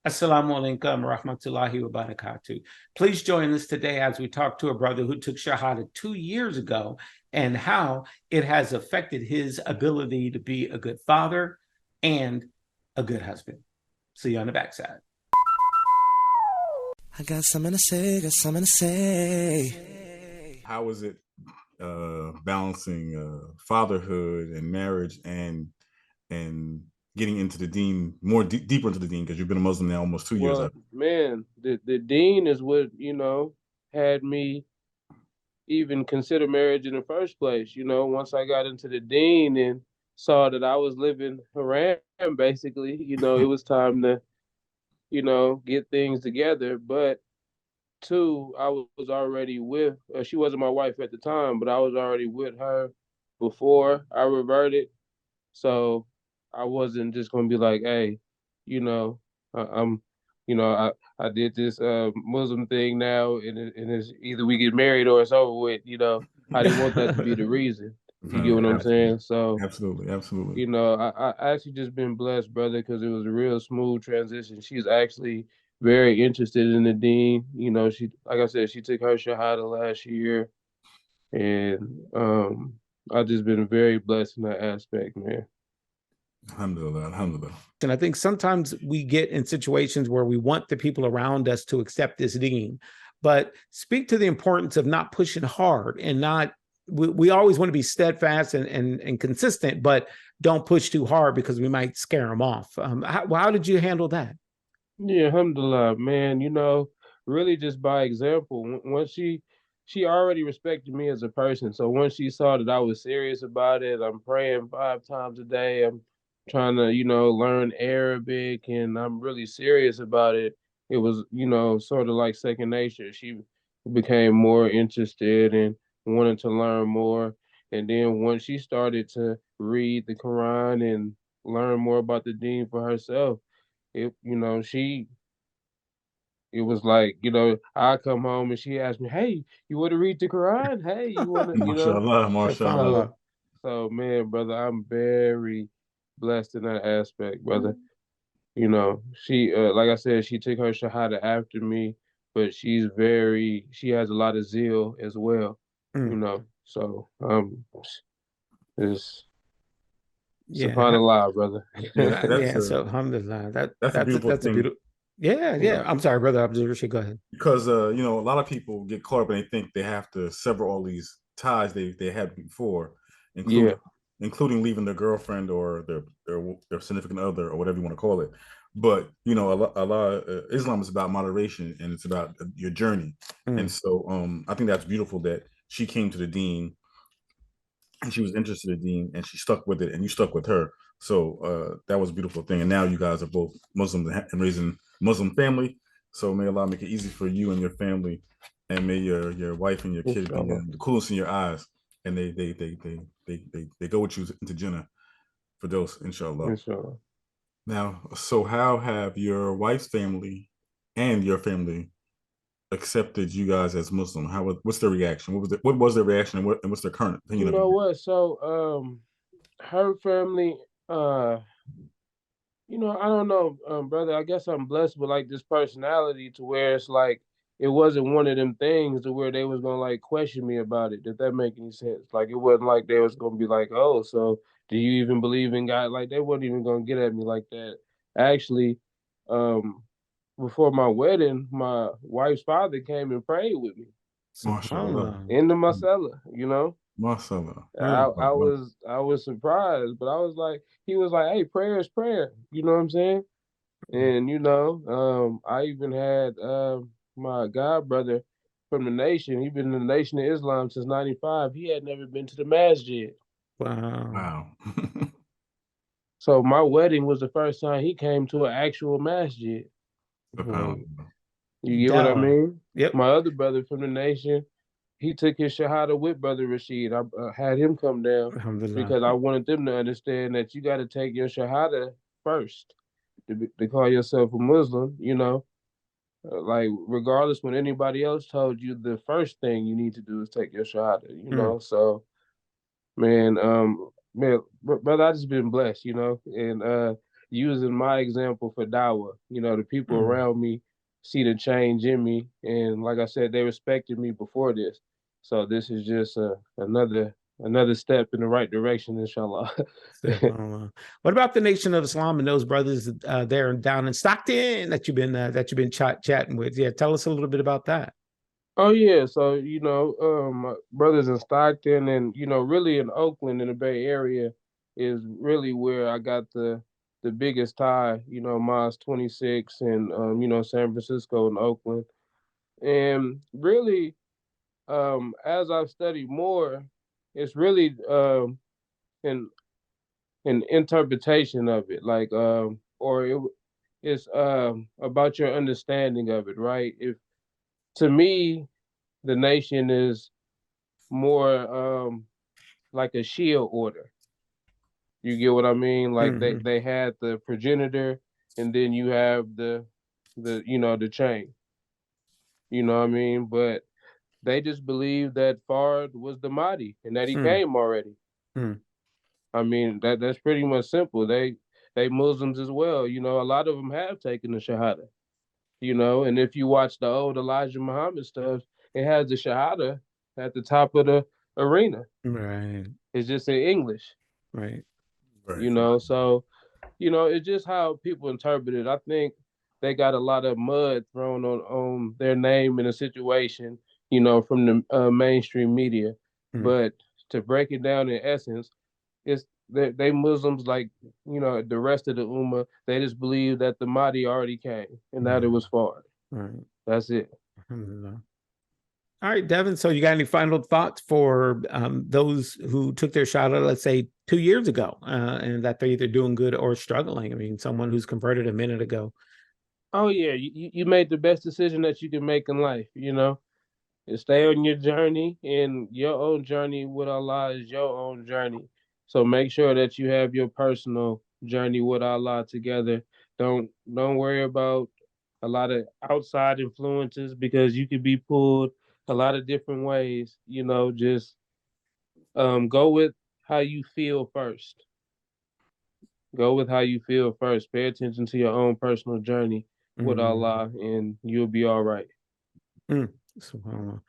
Assalamu alaikum wa rahmatullahi wa barakatuh. Please join us today as we talk to a brother who took shahada 2 years ago and how it has affected his ability to be a good father and a good husband. See you on the backside. I got something to say, got something to say. How is it balancing fatherhood and marriage and getting into the deen deeper into the deen, because you've been a Muslim now almost 2 years? Well, man, the dean is what, had me even consider marriage in the first place. Once I got into the dean and saw that I was living haram, basically, it was time to, get things together. But two, I was already with, she wasn't my wife at the time, but I was already with her before I reverted. So I wasn't just gonna be like, hey, you know, I'm, I did this Muslim thing now, and it's either we get married or it's over with. I didn't want that to be the reason. You get what I'm saying? So Absolutely. I actually just been blessed, brother, because it was a real smooth transition. She's actually very interested in the deen. She, like I said, she took her shahada last year, and I've just been very blessed in that aspect, man. Alhamdulillah. And I think sometimes we get in situations where we want the people around us to accept this deen, but speak to the importance of not pushing hard and not, we always want to be steadfast and consistent, but don't push too hard because we might scare them off. How did you handle that? Yeah, alhamdulillah, man. Really just by example. Once she already respected me as a person. So once she saw that I was serious about it, I'm praying 5 times a day. I'm trying to, learn Arabic, and I'm really serious about it. It was, sort of like second nature. She became more interested and wanted to learn more. And then once she started to read the Quran and learn more about the deen for herself, she it was like, I come home and she asked me, hey, you want to read the Quran? Hey, you want to, Mashallah. So man, brother, I'm very blessed in that aspect, brother. She, like I said, she took her shahada after me, but she has a lot of zeal as well, so, it's, subhanallah, brother. So alhamdulillah, that's a beautiful that's a thing. beautiful. Yeah. I'm sorry, brother. Rashid, go ahead. Because a lot of people get caught up and they think they have to sever all these ties they had before, including leaving their girlfriend or their significant other or whatever you want to call it. But Allah, Islam is about moderation, and it's about your journey. And so I think that's beautiful that she came to the deen and she was interested in the deen and she stuck with it and you stuck with her. So that was a beautiful thing. And now you guys are both Muslims and raising Muslim family. So may Allah make it easy for you and your family, and may your wife and your kids be the coolest in your eyes, and they go with you into Jannah for those, inshallah. Now, so how have your wife's family and your family accepted you guys as Muslim? What's their reaction? What was their reaction, and what's their current opinion? You know what? So her family, I don't know, brother. I guess I'm blessed with like this personality to where it's like it wasn't one of them things to where they was gonna like question me about it. Did that make any sense? Like it wasn't like they was gonna be like, oh, so do you even believe in God? Like they wasn't even gonna get at me like that. Actually, before my wedding, my wife's father came and prayed with me. MashaAllah. In the masala, MashaAllah. I was surprised, but I was like, he was like, hey, prayer is prayer. You know what I'm saying? And I even had my god brother from the nation. He'd been in the Nation of Islam since '95. He had never been to the masjid. Wow. So my wedding was the first time he came to an actual masjid. You get what I mean? Yep. My other brother from the nation, he took his shahada with brother Rashid. I had him come down because I wanted them to understand that you got to take your shahada first to call yourself a Muslim. Like regardless when anybody else told you, the first thing you need to do is take your shahada. So man, brother, I just been blessed, and using my example for dawah. You know, the people around me see the change in me, and like I said, they respected me before this. So this is just another step in the right direction, inshallah. What about the Nation of Islam and those brothers there down in Stockton that you've been chatting with? Yeah, tell us a little bit about that. Oh yeah, so my brothers in Stockton and really in Oakland in the Bay Area is really where I got the biggest tie. Mine's 26 and San Francisco and Oakland. And really, as I've studied more, it's really an an interpretation of it, like it's about your understanding of it, right? If to me the nation is more like a shield order. You get what I mean? Like they had the progenitor, and then you have the chain. You know what I mean? But they just believe that Fard was the Mahdi and that he came already. I mean that's pretty much simple. They Muslims as well. A lot of them have taken the shahada. And if you watch the old Elijah Muhammad stuff, it has the shahada at the top of the arena. Right. It's just in English. Right. So it's just how people interpret it. I think they got a lot of mud thrown on their name in a situation, from the mainstream media. But to break it down in essence, it's they Muslims like the rest of the Ummah. They just believe that the Mahdi already came and that it was Fard. Right. That's it. All right, Deven. So you got any final thoughts for those who took their shot, let's say 2 years ago, and that they're either doing good or struggling? I mean, someone who's converted a minute ago. Oh yeah, you made the best decision that you can make in life. And stay on your journey, and your own journey with Allah is your own journey. So make sure that you have your personal journey with Allah together. Don't worry about a lot of outside influences because you could be pulled a lot of different ways. Just go with how you feel first. Go with how you feel first. Pay attention to your own personal journey with Allah, and you'll be all right. SubhanAllah.